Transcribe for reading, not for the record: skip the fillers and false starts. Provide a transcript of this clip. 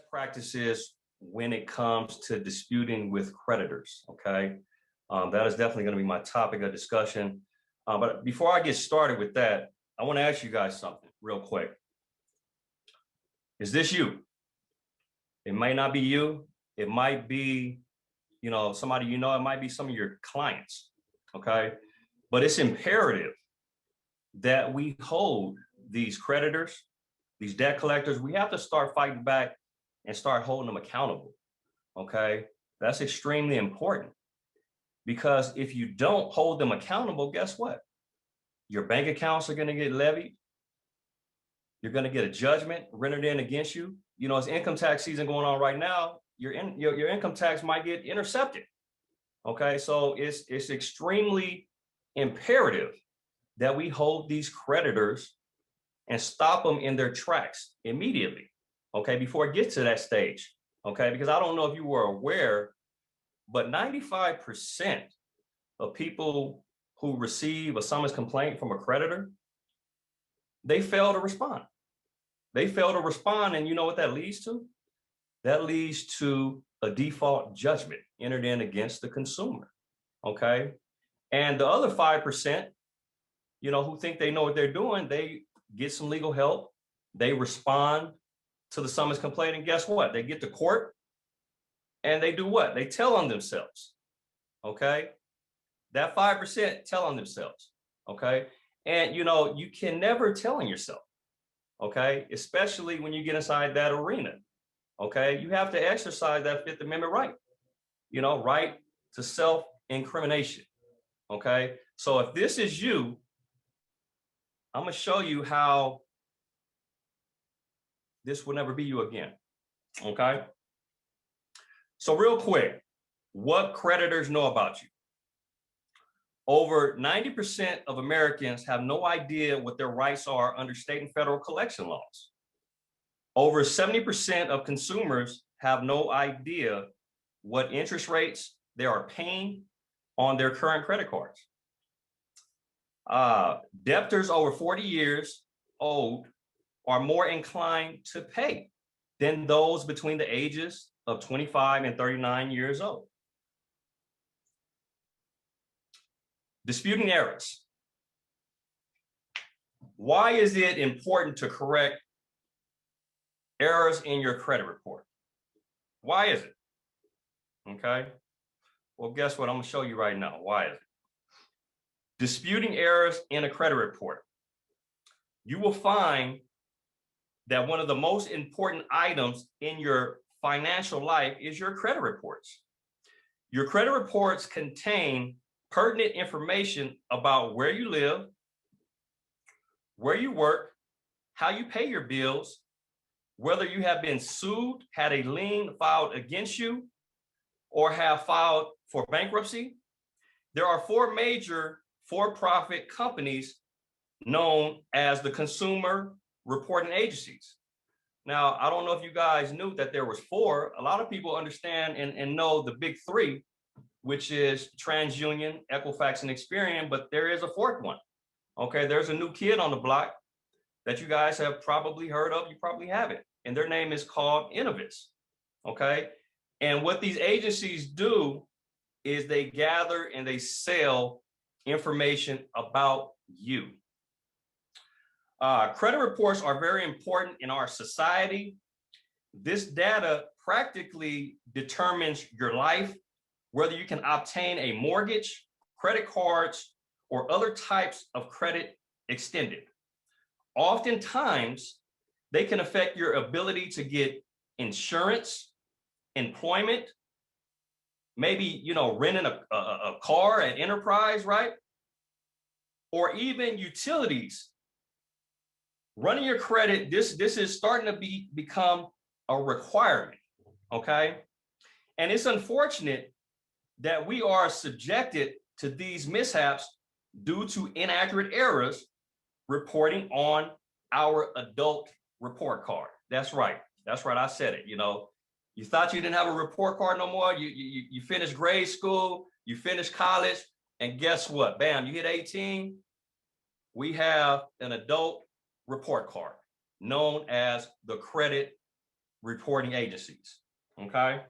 practices when it comes to disputing with creditors, okay? That is definitely going to be my topic of discussion. But before I get started with that, I want to ask you guys something real quick. Is this you? It might not be you. It might be, somebody you know. It might be some of your clients, okay? But it's imperative that we hold these creditors, these debt collectors. We have to start fighting back and start holding them accountable, okay? That's extremely important, because if you don't hold them accountable, guess what? Your bank accounts are going to get levied. You're going to get a judgment rendered in against you. It's income tax season going on right now. Your income tax might get intercepted. Okay, so it's extremely imperative that we hold these creditors and stop them in their tracks immediately. Okay, before it gets to that stage. Okay, because I don't know if you were aware, but 95% of people who receive a summons complaint from a creditor, they fail to respond. They fail to respond, and you know what that leads to? That leads to a default judgment entered in against the consumer, okay? And the other 5%, who think they know what they're doing, they get some legal help, they respond to the summons complaint, and guess what? They get to court, and they do what? They tell on themselves, okay? That 5% tell on themselves, okay? And, you can never tell on yourself, okay? Especially when you get inside that arena, okay? You have to exercise that Fifth Amendment right, right to self-incrimination, okay? So if this is you, I'm gonna show you how this will never be you again, okay? So real quick, what creditors know about you? Over 90% of Americans have no idea what their rights are under state and federal collection laws. Over 70% of consumers have no idea what interest rates they are paying on their current credit cards. Debtors over 40 years old are more inclined to pay than those between the ages of 25 and 39 years old. Disputing errors. Why is it important to correct errors in your credit report? Why is it? Okay. Well, guess what? I'm going to show you right now. Why is it? Disputing errors in a credit report. You will find that one of the most important items in your financial life is your credit reports. Your credit reports contain pertinent information about where you live, where you work, how you pay your bills, whether you have been sued, had a lien filed against you, or have filed for bankruptcy. There are 4 major for-profit companies known as the consumer reporting agencies. Now, I don't know if you guys knew that there was 4. A lot of people understand and know the big 3, which is TransUnion, Equifax, and Experian, but there is a 4th one. Okay, there's a new kid on the block that you guys have probably heard of, you probably haven't, and their name is called Innovis, okay? And what these agencies do is they gather and they sell information about you. Credit reports are very important in our society. This data practically determines your life, whether you can obtain a mortgage, credit cards, or other types of credit extended. Oftentimes, they can affect your ability to get insurance, employment, maybe, renting a car at Enterprise, right? Or even utilities. Running your credit, this is starting to become a requirement, okay? And it's unfortunate that we are subjected to these mishaps due to inaccurate errors reporting on our adult report card. That's right. That's right. I said it. You thought you didn't have a report card no more. You finished grade school, you finished college, and guess what? Bam, you hit 18. We have an adult report card known as the credit reporting agencies. Okay.